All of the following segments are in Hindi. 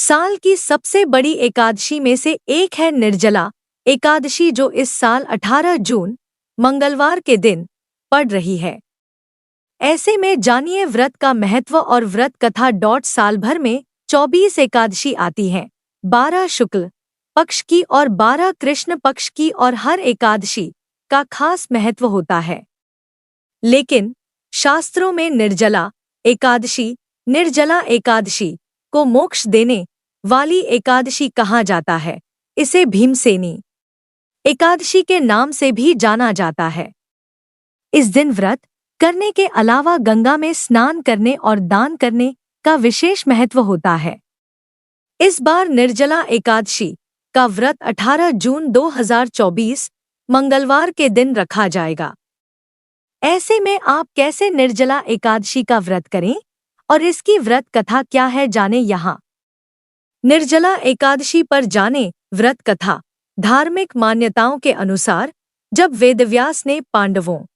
साल की सबसे बड़ी एकादशी में से एक है निर्जला एकादशी, जो इस साल 18 जून मंगलवार के दिन पड़ रही है। ऐसे में जानिए व्रत का महत्व और व्रत कथा। साल भर में 24 एकादशी आती हैं, 12 शुक्ल पक्ष की और 12 कृष्ण पक्ष की, और हर एकादशी का खास महत्व होता है। लेकिन शास्त्रों में निर्जला एकादशी को मोक्ष देने वाली एकादशी कहा जाता है। इसे भीमसेनी एकादशी के नाम से भी जाना जाता है। इस दिन व्रत करने के अलावा गंगा में स्नान करने और दान करने का विशेष महत्व होता है। इस बार निर्जला एकादशी का व्रत 18 जून 2024 मंगलवार के दिन रखा जाएगा। ऐसे में आप कैसे निर्जला एकादशी का व्रत करें और इसकी व्रत कथा क्या है, जाने यहाँ। निर्जला एकादशी पर जाने व्रत कथा। धार्मिक मान्यताओं के अनुसार जब वेदव्यास ने पांडवों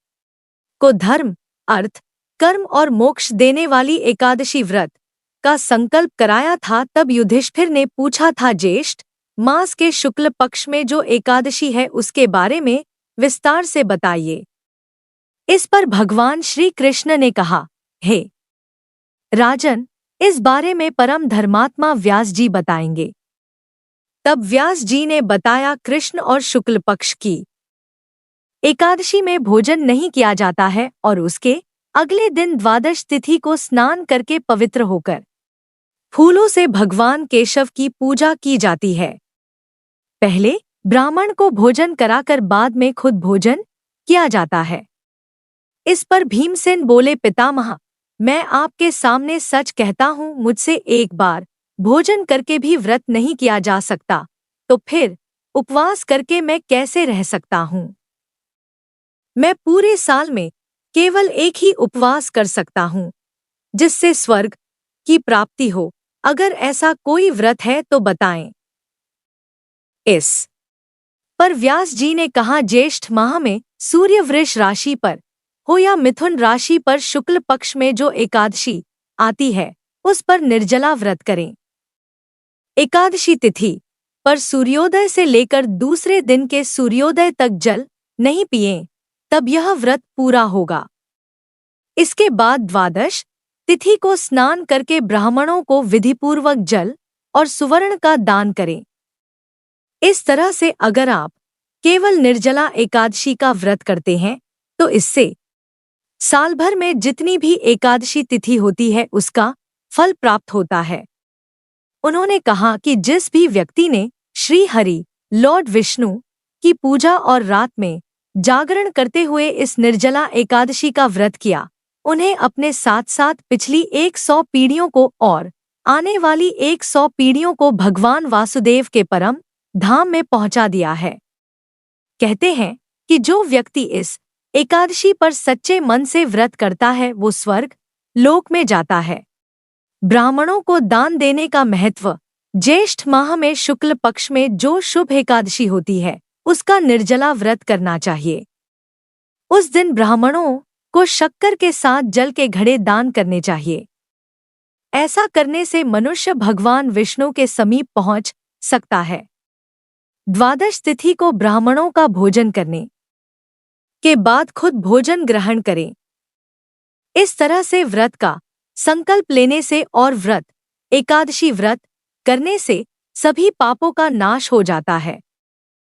को धर्म, अर्थ, कर्म और मोक्ष देने वाली एकादशी व्रत का संकल्प कराया था, तब युधिष्ठिर ने पूछा था, ज्येष्ठ मास के शुक्ल पक्ष में जो एकादशी है उसके बारे में विस्तार से बताइए। इस पर भगवान श्री कृष्ण ने कहा, हे राजन, इस बारे में परम धर्मात्मा व्यास जी बताएंगे। तब व्यास जी ने बताया, कृष्ण और शुक्ल पक्ष की एकादशी में भोजन नहीं किया जाता है और उसके अगले दिन द्वादश तिथि को स्नान करके पवित्र होकर फूलों से भगवान केशव की पूजा की जाती है। पहले ब्राह्मण को भोजन कराकर बाद में खुद भोजन किया जाता है। इस पर भीमसेन बोले, पितामह, मैं आपके सामने सच कहता हूँ, मुझसे एक बार भोजन करके भी व्रत नहीं किया जा सकता, तो फिर उपवास करके मैं कैसे रह सकता हूँ? मैं पूरे साल में केवल एक ही उपवास कर सकता हूँ जिससे स्वर्ग की प्राप्ति हो। अगर ऐसा कोई व्रत है तो बताएं। इस पर व्यास जी ने कहा, ज्येष्ठ माह में सूर्य वृष राशि पर हो या मिथुन राशि पर शुक्ल पक्ष में जो एकादशी आती है उस पर निर्जला व्रत करें। एकादशी तिथि पर सूर्योदय से लेकर दूसरे दिन के सूर्योदय तक जल नहीं पिएं, तब यह व्रत पूरा होगा। इसके बाद द्वादश तिथि को स्नान करके ब्राह्मणों को विधिपूर्वक जल और सुवर्ण का दान करें। इस तरह से अगर आप केवल निर्जला एकादशी का व्रत करते हैं तो इससे साल भर में जितनी भी एकादशी तिथि होती है उसका फल प्राप्त होता है। उन्होंने कहा कि जिस भी व्यक्ति ने श्री हरि लॉर्ड विष्णु की पूजा और रात में जागरण करते हुए इस निर्जला एकादशी का व्रत किया, उन्हें अपने साथ साथ पिछली 100 पीढ़ियों को और आने वाली 100 पीढ़ियों को भगवान वासुदेव के परम धाम में पहुंचा दिया है। कहते हैं कि जो व्यक्ति इस एकादशी पर सच्चे मन से व्रत करता है वो स्वर्ग लोक में जाता है। ब्राह्मणों को दान देने का महत्व। ज्येष्ठ माह में शुक्ल पक्ष में जो शुभ एकादशी होती है उसका निर्जला व्रत करना चाहिए। उस दिन ब्राह्मणों को शक्कर के साथ जल के घड़े दान करने चाहिए। ऐसा करने से मनुष्य भगवान विष्णु के समीप पहुंच सकता है। द्वादश तिथि को ब्राह्मणों का भोजन करने के बाद खुद भोजन ग्रहण करें। इस तरह से व्रत का संकल्प लेने से और व्रत एकादशी व्रत करने से सभी पापों का नाश हो जाता है।